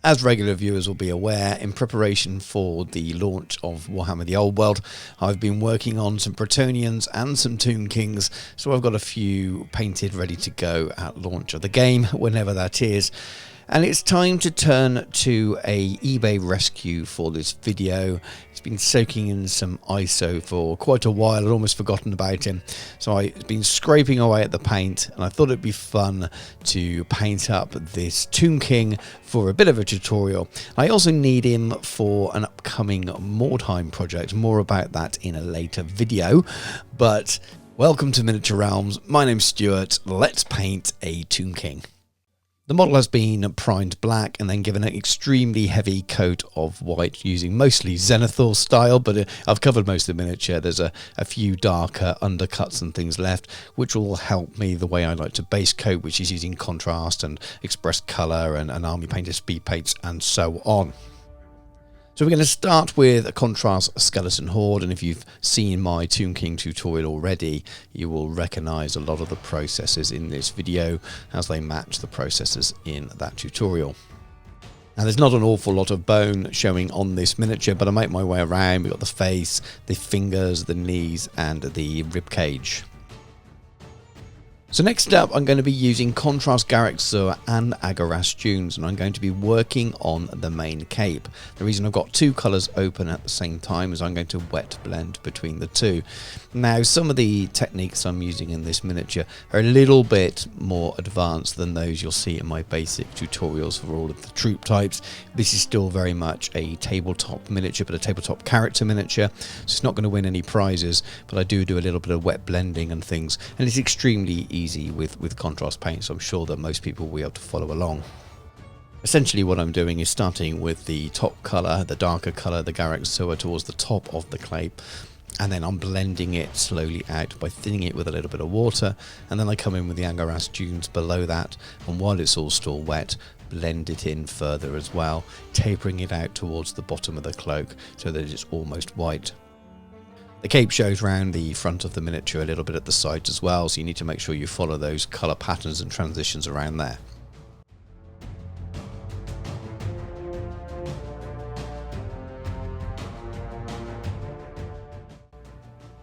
As regular viewers will be aware, in preparation for the launch of Warhammer the Old World, I've been working on some Bretonnians and some Tomb Kings, so I've got a few painted ready to go at launch of the game, whenever that is. And it's time to turn to a eBay rescue for this video. It's been soaking in some ISO for quite a while. I'd almost forgotten about him. So I've been scraping away at the paint, and I thought it'd be fun to paint up this Tomb King for a bit of a tutorial. I also need him for an upcoming Mordheim project. More about that in a later video. But welcome to Miniature Realms. My name's Stuart. Let's paint a Tomb King. The model has been primed black and then given an extremely heavy coat of white using mostly Zenithal style, but I've covered most of the miniature. There's a few darker undercuts and things left, which will help me the way I like to base coat, which is using contrast and express colour and army painted speed paints and so on. So we're going to start with a contrast skeleton horde, and if you've seen my Tomb King tutorial already, you will recognise a lot of the processes in this video as they match the processes in that tutorial. Now there's not an awful lot of bone showing on this miniature, but I make my way around. We've got the face, the fingers, the knees and the rib cage. So next up, I'm going to be using Contrast Garrick Sewer and Agaras Dunes, and I'm going to be working on the main cape. The reason I've got two colours open at the same time is I'm going to wet blend between the two. Now, some of the techniques I'm using in this miniature are a little bit more advanced than those you'll see in my basic tutorials for all of the troop types. This is still very much a tabletop miniature, but a tabletop character miniature, so it's not going to win any prizes, but I do a little bit of wet blending and things, and it's extremely easy with contrast paint, so I'm sure that most people will be able to follow along. Essentially what I'm doing is starting with the top colour, the darker colour, the Garrick Sewer towards the top of the cape, and then I'm blending it slowly out by thinning it with a little bit of water, and then I come in with the Agaras Dunes below that, and while it's all still wet, blend it in further as well, tapering it out towards the bottom of the cloak so that it's almost white. The cape shows round the front of the miniature a little bit at the sides as well, so you need to make sure you follow those colour patterns and transitions around there.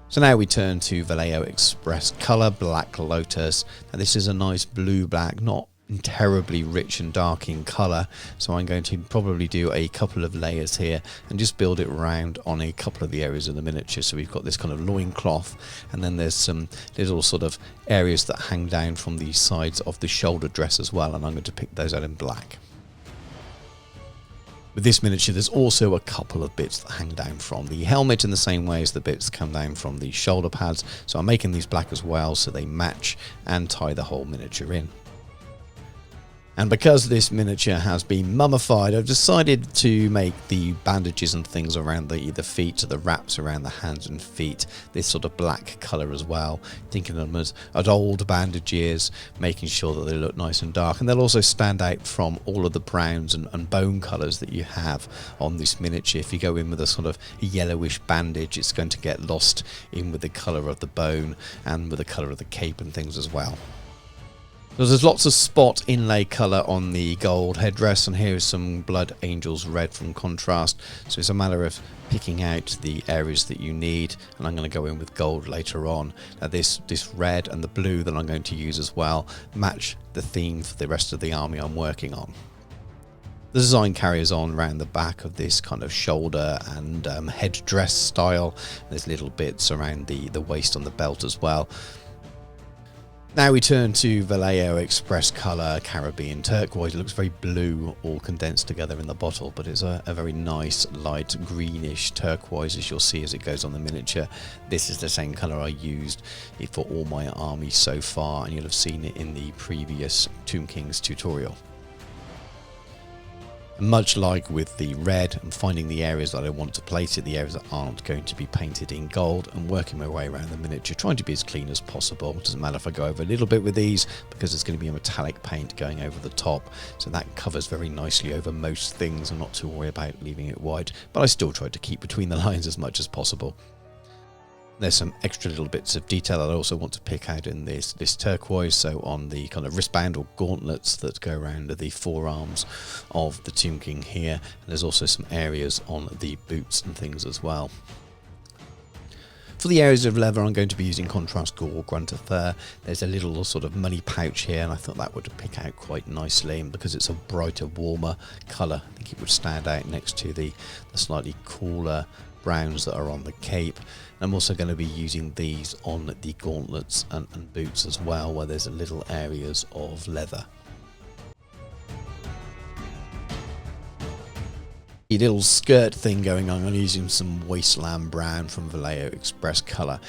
So now we turn to Vallejo Express Colour Black Lotus. Now this is a nice blue-black, not terribly rich and dark in colour, so I'm going to probably do a couple of layers here and just build it around on a couple of the areas of the miniature. So we've got this kind of loincloth, and then there's some little sort of areas that hang down from the sides of the shoulder dress as well, and I'm going to pick those out in black. With this miniature, there's also a couple of bits that hang down from the helmet in the same way as the bits come down from the shoulder pads, so I'm making these black as well so they match and tie the whole miniature in. And because this miniature has been mummified, I've decided to make the bandages and things around the feet, the wraps around the hands and feet, this sort of black colour as well, thinking of them as old bandages, making sure that they look nice and dark, and they'll also stand out from all of the browns and bone colours that you have on this miniature. If you go in with a sort of yellowish bandage, it's going to get lost in with the colour of the bone and with the colour of the cape and things as well. So there's lots of spot inlay colour on the gold headdress, and here is some Blood Angels red from contrast, so it's a matter of picking out the areas that you need, and I'm going to go in with gold later on. Now this red and the blue that I'm going to use as well match the theme for the rest of the army I'm working on. The design carries on around the back of this kind of shoulder and headdress style. There's little bits around the waist on the belt as well. Now we turn to Vallejo Express Colour Caribbean Turquoise. It looks very blue, all condensed together in the bottle, but it's a very nice light greenish turquoise, as you'll see as it goes on the miniature. This is the same colour I used for all my army so far, and you'll have seen it in the previous Tomb Kings tutorial. Much like with the red, I'm finding the areas that I want to place it, the areas that aren't going to be painted in gold, and working my way around the miniature, trying to be as clean as possible. It doesn't matter if I go over a little bit with these, because there's going to be a metallic paint going over the top, so that covers very nicely over most things. I'm not too worried about leaving it white, but I still try to keep between the lines as much as possible. There's some extra little bits of detail that I also want to pick out in this turquoise. So on the kind of wristband or gauntlets that go around the forearms of the Tomb King here. And there's also some areas on the boots and things as well. For the areas of leather, I'm going to be using contrast gore, grunter fur. There's a little sort of money pouch here, and I thought that would pick out quite nicely. And because it's a brighter, warmer colour, I think it would stand out next to the slightly cooler browns that are on the cape. I'm also going to be using these on the gauntlets and boots as well, where there's little areas of leather. The little skirt thing going on, I'm using some Wasteland Brown from Vallejo Express colour.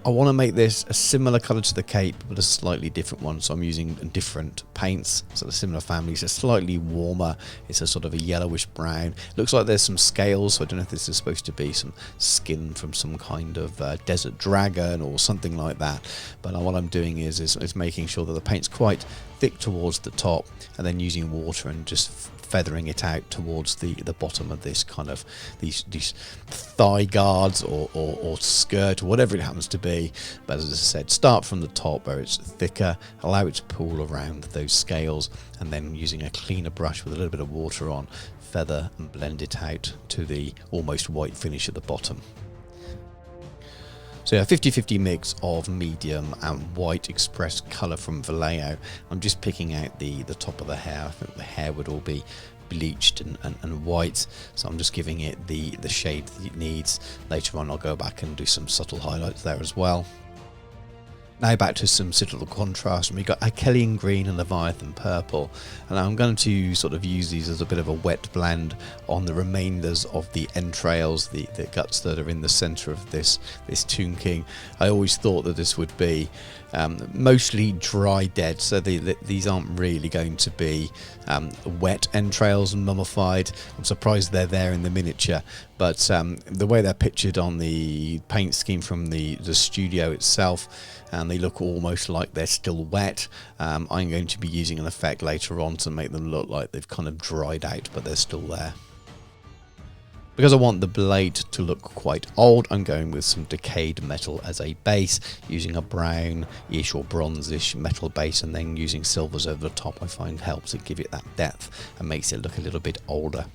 I want to make this a similar colour to the cape, but a slightly different one, so I'm using different paints, so the similar families. It's slightly warmer, it's a sort of a yellowish brown. Looks like there's some scales, so I don't know if this is supposed to be some skin from some kind of desert dragon or something like that, but what I'm doing is making sure that the paint's quite thick towards the top, and then using water and just feathering it out towards the bottom of this kind of these thigh guards or skirt or whatever it happens to be. But as I said, start from the top where it's thicker, allow it to pool around those scales, and then using a cleaner brush with a little bit of water on, feather and blend it out to the almost white finish at the bottom. So a 50-50 mix of medium and white express colour from Vallejo. I'm just picking out the top of the hair. I think the hair would all be bleached and white, so I'm just giving it the shade that it needs. Later on I'll go back and do some subtle highlights there as well. Now back to some subtle contrast, and we've got Achillean green and Leviathan purple, and I'm going to sort of use these as a bit of a wet blend on the remainders of the entrails, the guts that are in the centre of this Tomb King. I always thought that this would be mostly dry dead, so these aren't really going to be wet entrails and mummified. I'm surprised they're there in the miniature, but the way they're pictured on the paint scheme from the studio itself, and they look almost like they're still wet. I'm going to be using an effect later on to make them look like they've kind of dried out, but they're still there. Because I want the blade to look quite old, I'm going with some decayed metal as a base, using a brownish or bronzish metal base, and then using silvers over the top I find helps to give it that depth and makes it look a little bit older.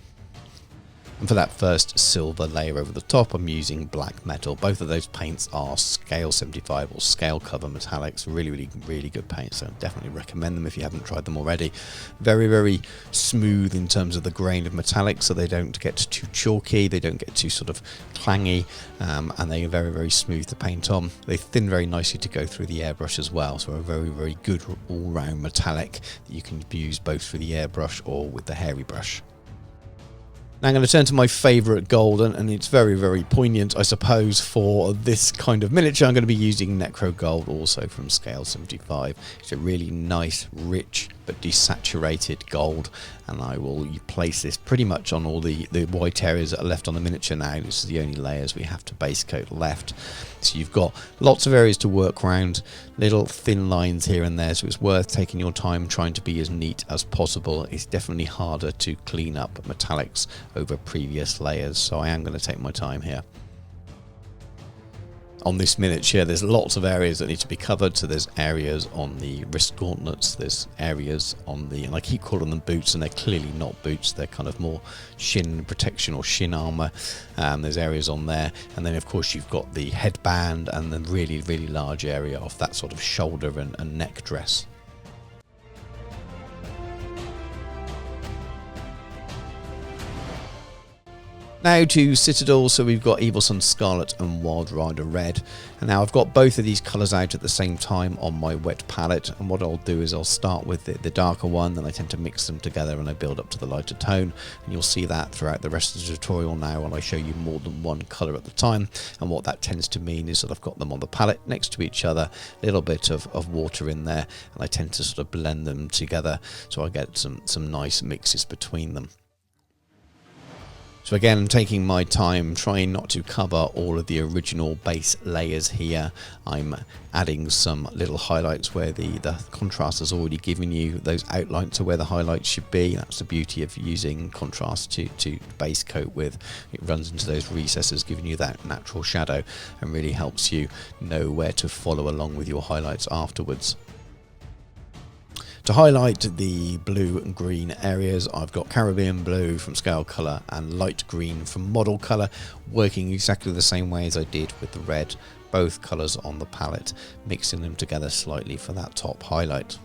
And for that first silver layer over the top, I'm using black metal. Both of those paints are scale 75 or scale cover metallics. Really good paints, so definitely recommend them if you haven't tried them already. Very smooth in terms of the grain of metallic, so they don't get too chalky, they don't get too sort of clangy, and they are very smooth to paint on. They thin very nicely to go through the airbrush as well, so a very good all-round metallic that you can use both through the airbrush or with the hairy brush. Now I'm going to turn to my favourite gold, and it's very poignant, I suppose, for this kind of miniature. I'm going to be using Necro Gold, also from scale 75. It's a really nice, rich but desaturated gold, and I will place this pretty much on all the white areas that are left on the miniature now. This is the only layers we have to base coat left. So you've got lots of areas to work around, little thin lines here and there, so it's worth taking your time trying to be as neat as possible. It's definitely harder to clean up metallics over previous layers, so I am going to take my time here. On this miniature, there's lots of areas that need to be covered, so there's areas on the wrist gauntlets, there's areas on the, and I keep calling them boots, and they're clearly not boots, they're kind of more shin protection or shin armour. There's areas on there, and then of course you've got the headband and the really large area of that sort of shoulder and neck dress. Now to Citadel, so we've got Evil Sun Scarlet and Wild Rider Red. And now I've got both of these colours out at the same time on my wet palette, and what I'll do is I'll start with the darker one, then I tend to mix them together and I build up to the lighter tone, and you'll see that throughout the rest of the tutorial now when I show you more than one colour at the time. And what that tends to mean is that I've got them on the palette next to each other, a little bit of water in there, and I tend to sort of blend them together so I get some nice mixes between them. So again, I'm taking my time, trying not to cover all of the original base layers here. I'm adding some little highlights where the contrast has already given you those outlines to where the highlights should be. That's the beauty of using contrast to base coat with. It runs into those recesses, giving you that natural shadow and really helps you know where to follow along with your highlights afterwards. To highlight the blue and green areas, I've got Caribbean blue from Scale Colour and light green from Model Colour, working exactly the same way as I did with the red, both colours on the palette, mixing them together slightly for that top highlight.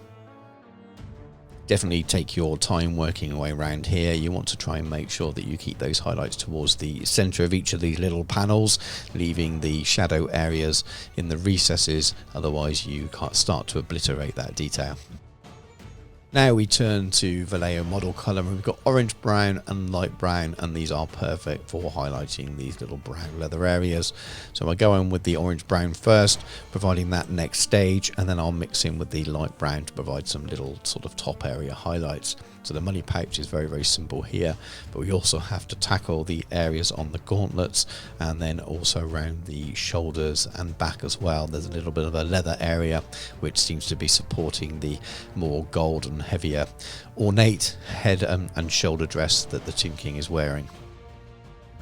Definitely take your time working away around here. You want to try and make sure that you keep those highlights towards the centre of each of these little panels, leaving the shadow areas in the recesses, otherwise you can't start to obliterate that detail. Now we turn to Vallejo Model Colour, and we've got orange, brown and light brown, and these are perfect for highlighting these little brown leather areas. So I go in with the orange brown first, providing that next stage, and then I'll mix in with the light brown to provide some little sort of top area highlights. So the money pouch is very, very simple here, but we also have to tackle the areas on the gauntlets and then also around the shoulders and back as well. There's a little bit of a leather area which seems to be supporting the more gold and heavier ornate head and shoulder dress that the Tomb King is wearing.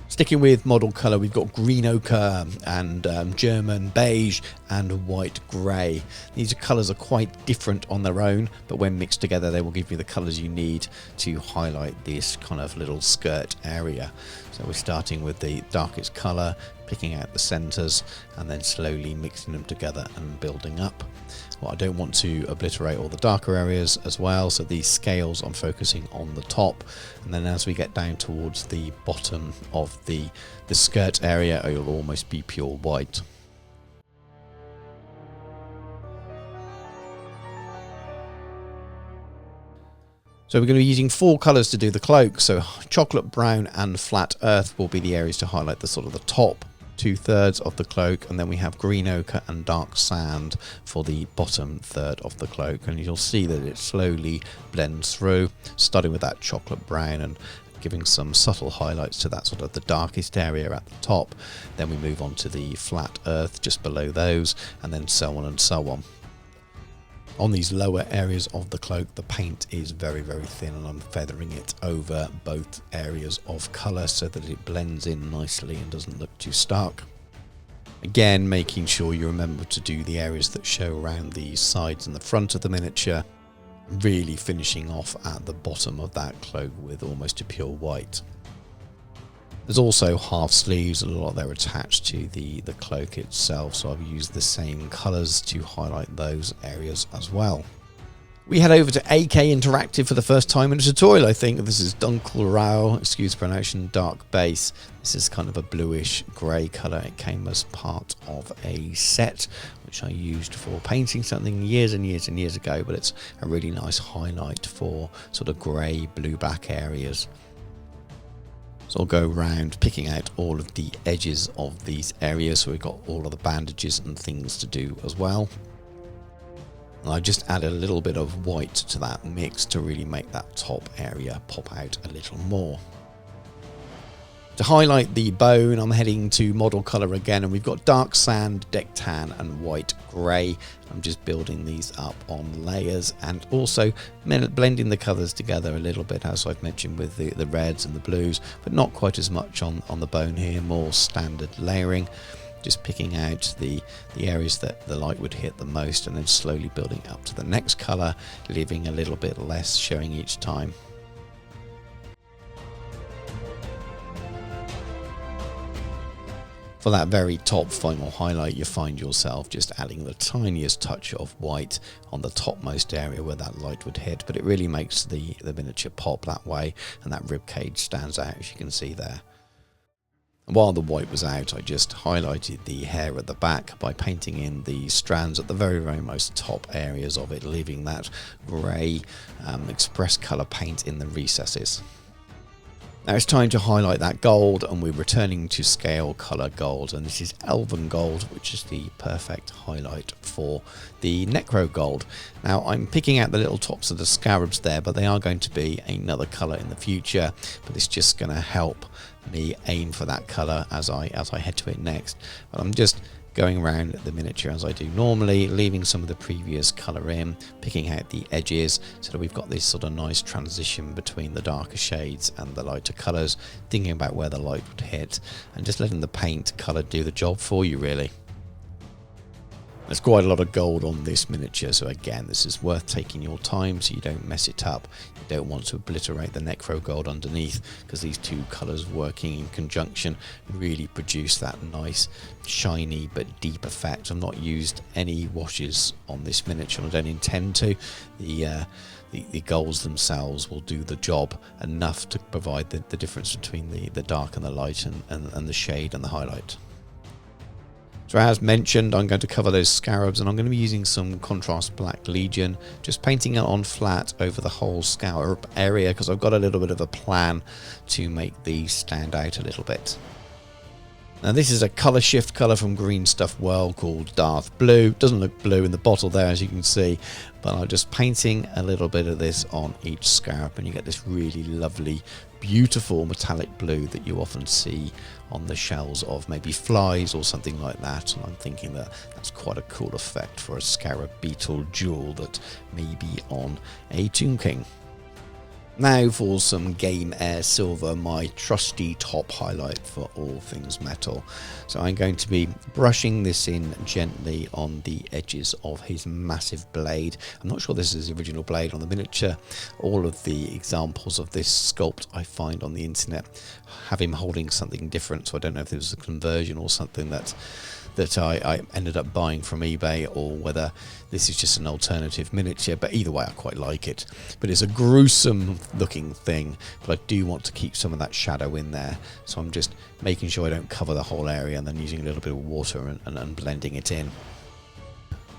Sticking with Model Colour, we've got green ochre and German beige and white grey. These colours are quite different on their own, but when mixed together they will give you the colours you need to highlight this kind of little skirt area. So we're starting with the darkest colour, picking out the centres and then slowly mixing them together and building up. Well, I don't want to obliterate all the darker areas as well, so these scales I'm focusing on the top, and then as we get down towards the bottom of the skirt area, it will almost be pure white. So we're going to be using 4 colours to do the cloak. So chocolate brown and flat earth will be the areas to highlight the sort of the top 2/3 of the cloak, and then we have green ochre and dark sand for the bottom third of the cloak, and you'll see that it slowly blends through, starting with that chocolate brown and giving some subtle highlights to that sort of the darkest area at the top. Then we move on to the flat earth just below those, and then so on and so on. On these lower areas of the cloak, the paint is very, very thin, and I'm feathering it over both areas of colour so that it blends in nicely and doesn't look too stark. Again, making sure you remember to do the areas that show around the sides and the front of the miniature, really finishing off at the bottom of that cloak with almost a pure white. There's also half sleeves, a lot they're attached to the cloak itself, so I've used the same colours to highlight those areas as well. We head over to AK Interactive for the first time in a tutorial, I think. This is Dunkel Rao, excuse the pronunciation, dark base. This is kind of a bluish grey colour. It came as part of a set which I used for painting something years and years and years ago, but it's a really nice highlight for sort of grey, blue-black areas. So I'll go around picking out all of the edges of these areas, so we've got all of the bandages and things to do as well. And I just add a little bit of white to that mix to really make that top area pop out a little more. To highlight the bone, I'm heading to Model Colour again, and we've got dark sand, deck tan and white grey. I'm just building these up on layers and also blending the colours together a little bit, as I've mentioned, with the reds and the blues, but not quite as much on the bone here, more standard layering. Just picking out the areas that the light would hit the most and then slowly building up to the next colour, leaving a little bit less showing each time. For that very top final highlight, you find yourself just adding the tiniest touch of white on the topmost area where that light would hit, but it really makes the miniature pop that way, and that rib cage stands out, as you can see there. And while the white was out, I just highlighted the hair at the back by painting in the strands at the very, very most top areas of it, leaving that grey express colour paint in the recesses. Now it's time to highlight that gold, and we're returning to scale colour gold, and this is Elven gold, which is the perfect highlight for the Necro gold. Now I'm picking out the little tops of the scarabs there, but they are going to be another colour in the future, but it's just going to help me aim for that colour as I head to it next. But I'm just going around the miniature as I do normally, leaving some of the previous colour in, picking out the edges so that we've got this sort of nice transition between the darker shades and the lighter colours, thinking about where the light would hit, and just letting the paint colour do the job for you, really. There's quite a lot of gold on this miniature, so again, this is worth taking your time so you don't mess it up. You don't want to obliterate the necro gold underneath, because these two colours working in conjunction really produce that nice shiny but deep effect. I've not used any washes on this miniature, I don't intend to. The golds themselves will do the job enough to provide the difference between the dark and the light, and the shade and the highlight. So as mentioned, I'm going to cover those scarabs, and I'm going to be using some contrast black legion, just painting it on flat over the whole scarab area, because I've got a little bit of a plan to make these stand out a little bit. Now this is a colour shift colour from Green Stuff World called Darth Blue. It doesn't look blue in the bottle there, as you can see, but I'm just painting a little bit of this on each scarab, and you get this really lovely, beautiful metallic blue that you often see on the shells of maybe flies or something like that. And I'm thinking that that's quite a cool effect for a scarab beetle jewel that may be on a Tomb King. Now for some Game Air Silver, my trusty top highlight for all things metal. So I'm going to be brushing this in gently on the edges of his massive blade. I'm not sure this is the original blade on the miniature. All of the examples of this sculpt I find on the internet have him holding something different, so I don't know if it was a conversion or something that I ended up buying from eBay, or whether this is just an alternative miniature, but either way I quite like it. But it's a gruesome looking thing, but I do want to keep some of that shadow in there, so I'm just making sure I don't cover the whole area, and then using a little bit of water and blending it in.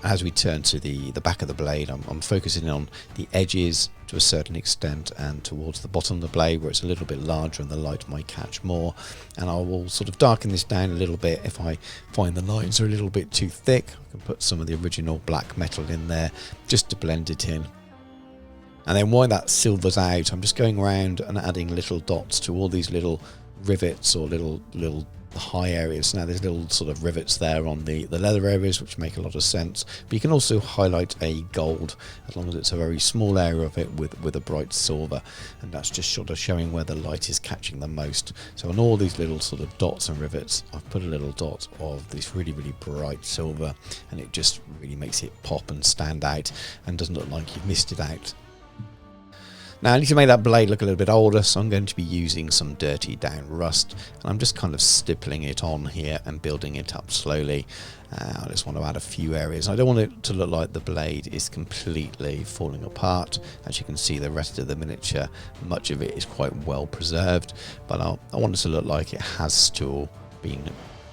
As we turn to the back of the blade, I'm focusing on the edges to a certain extent, and towards the bottom of the blade where it's a little bit larger and the light might catch more. And I will sort of darken this down a little bit if I find the lines are a little bit too thick. I can put some of the original black metal in there just to blend it in. And then while that silvers out, I'm just going around and adding little dots to all these little rivets or little high areas. Now there's little sort of rivets there on the leather areas, which make a lot of sense, but you can also highlight a gold as long as it's a very small area of it with a bright silver, and that's just sort of showing where the light is catching the most. So on all these little sort of dots and rivets, I've put a little dot of this really bright silver, and it just really makes it pop and stand out and doesn't look like you've missed it out. Now I need to make that blade look a little bit older, so I'm going to be using some dirty down rust, and I'm just kind of stippling it on here and building it up slowly. I just want to add a few areas. I don't want it to look like the blade is completely falling apart. As you can see, the rest of the miniature, much of it is quite well preserved, but I want it to look like it has still been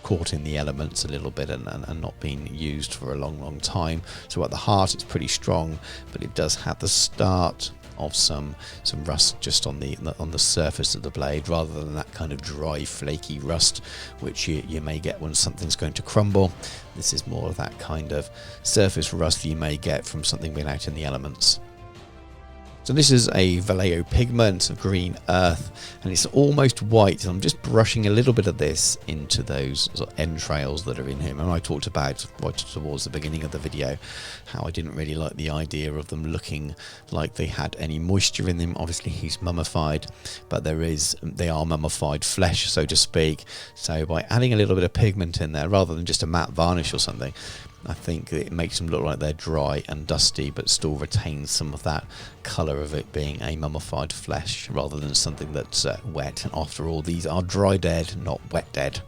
caught in the elements a little bit and not been used for a long time. So at the heart it's pretty strong, but it does have the start of some rust just on the surface of the blade, rather than that kind of dry flaky rust which you may get when something's going to crumble. This is more of that kind of surface rust you may get from something being out in the elements. So this is a Vallejo pigment of green earth, and it's almost white, and I'm just brushing a little bit of this into those sort of entrails that are in him. And I talked about right towards the beginning of the video how I didn't really like the idea of them looking like they had any moisture in them. Obviously he's mummified, but they are mummified flesh, so to speak. So by adding a little bit of pigment in there rather than just a matte varnish or something, I think it makes them look like they're dry and dusty, but still retains some of that colour of it being a mummified flesh rather than something that's wet. And after all, these are dry dead, not wet dead.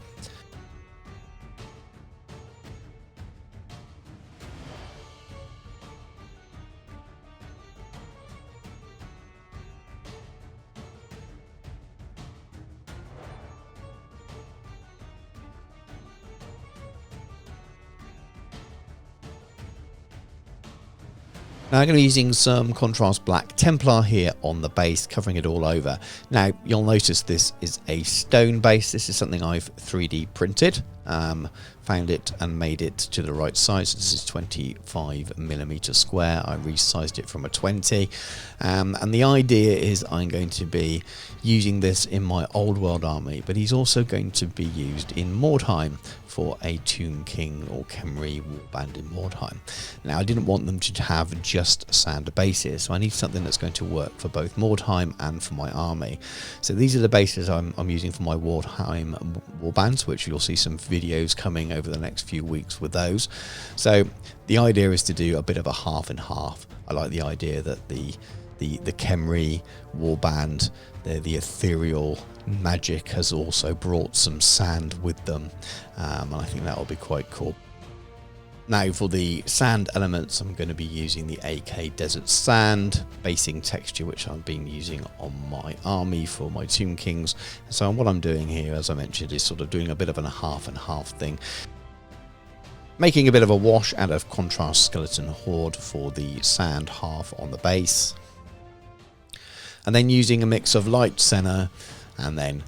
Now I'm going to be using some contrast black Templar here on the base, covering it all over. Now you'll notice this is a stone base. This is something I've 3D printed. found it and made it to the right size. This is 25mm square. I resized it from a 20, and the idea is I'm going to be using this in my old world army, but he's also going to be used in Mordheim for a Tomb King or Khemri warband in Mordheim. Now, I didn't want them to have just sand bases, so I need something that's going to work for both Mordheim and for my army. So these are the bases I'm using for my Mordheim warbands, which you'll see some videos coming over the next few weeks with those. So the idea is to do a bit of a half and half. I like the idea that the Khemri warband, the ethereal magic has also brought some sand with them, and I think that will be quite cool. Now for the sand elements, I'm going to be using the AK Desert Sand basing texture, which I've been using on my army for my Tomb Kings. So what I'm doing here, as I mentioned, is sort of doing a bit of a half and half thing, making a bit of a wash out of contrast skeleton horde for the sand half on the base, and then using a mix of light senna and then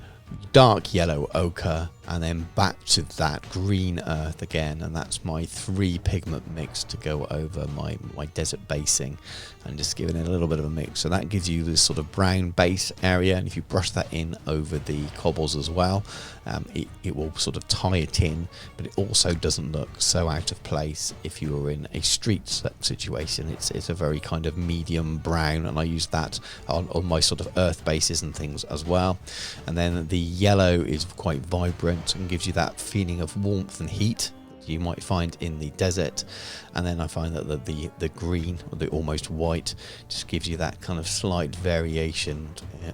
dark yellow ochre, and then back to that green earth again, and that's my 3 pigment mix to go over my desert basing, and just giving it a little bit of a mix. So that gives you this sort of brown base area, and if you brush that in over the cobbles as well, it will sort of tie it in, but it also doesn't look so out of place if you were in a street situation. It's a very kind of medium brown, and I use that on my sort of earth bases and things as well. And then the yellow is quite vibrant and gives you that feeling of warmth and heat you might find in the desert. And then I find that the green, or the almost white, just gives you that kind of slight variation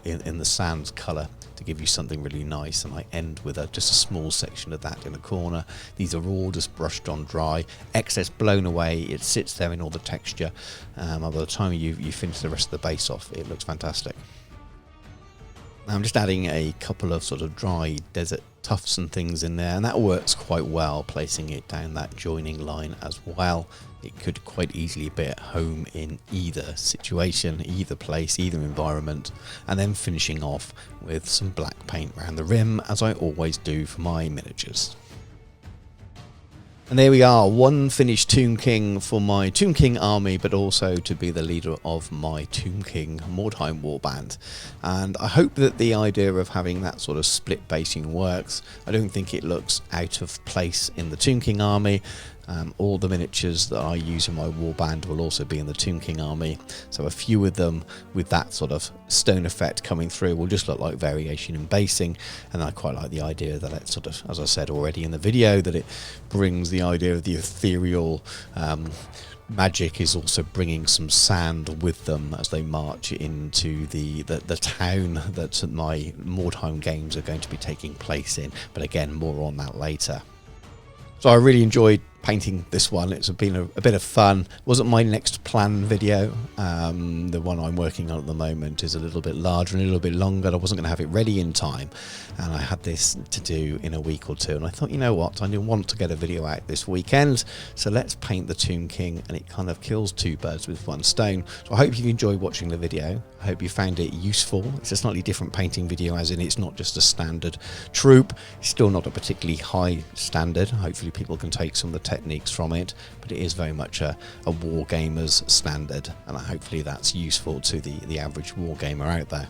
in the sand's colour to give you something really nice. And I end with just a small section of that in the corner. These are all just brushed on dry, excess blown away. It sits there in all the texture. By the time you finish the rest of the base off, it looks fantastic. I'm just adding a couple of sort of dry desert tufts and things in there, and that works quite well, placing it down that joining line as well. It could quite easily be at home in either situation, either place, either environment, and then finishing off with some black paint around the rim, as I always do for my miniatures. And there we are, one finished Tomb King for my Tomb King army, but also to be the leader of my Tomb King Mordheim warband. And I hope that the idea of having that sort of split basing works. I don't think it looks out of place in the Tomb King army. All the miniatures that I use in my warband will also be in the Tomb King army, so a few of them with that sort of stone effect coming through will just look like variation in basing. And I quite like the idea that it sort of, as I said already in the video, that it brings the idea of the ethereal magic is also bringing some sand with them as they march into the town that my Mordheim games are going to be taking place in. But again, more on that later. So I really enjoyed painting this one. It's been a bit of fun. Wasn't my next planned video. The one I'm working on at the moment is a little bit larger and a little bit longer. I wasn't going to have it ready in time, and I had this to do in a week or two, and I thought, you know what, I didn't want to get a video out this weekend, so let's paint the Tomb King, and it kind of kills 2 birds with 1 stone. So I hope you enjoyed watching the video. I hope you found it useful. It's a slightly different painting video, as in it's not just a standard troop. It's still not a particularly high standard. Hopefully people can take some of the techniques from it, but it is very much a wargamer's standard, and hopefully that's useful to the average wargamer out there.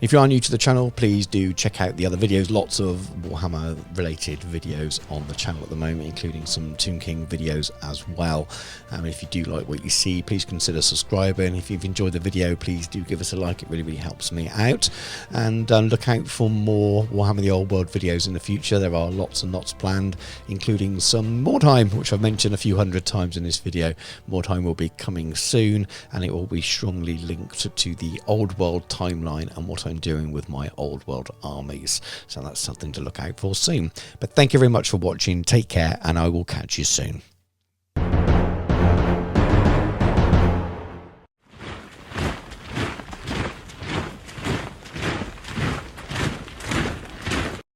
If you are new to the channel, please do check out the other videos. Lots of Warhammer related videos on the channel at the moment, including some Tomb King videos as well. If you do like what you see, please consider subscribing. If you've enjoyed the video, please do give us a like. It really helps me out. And look out for more Warhammer the Old World videos in the future. There are lots and lots planned, including some Mordheim, which I've mentioned a few hundred times in this video. Mordheim will be coming soon, and it will be strongly linked to the Old World timeline and what I'm doing with my Old World armies. So that's something to look out for soon. But thank you very much for watching. Take care, and I will catch you soon.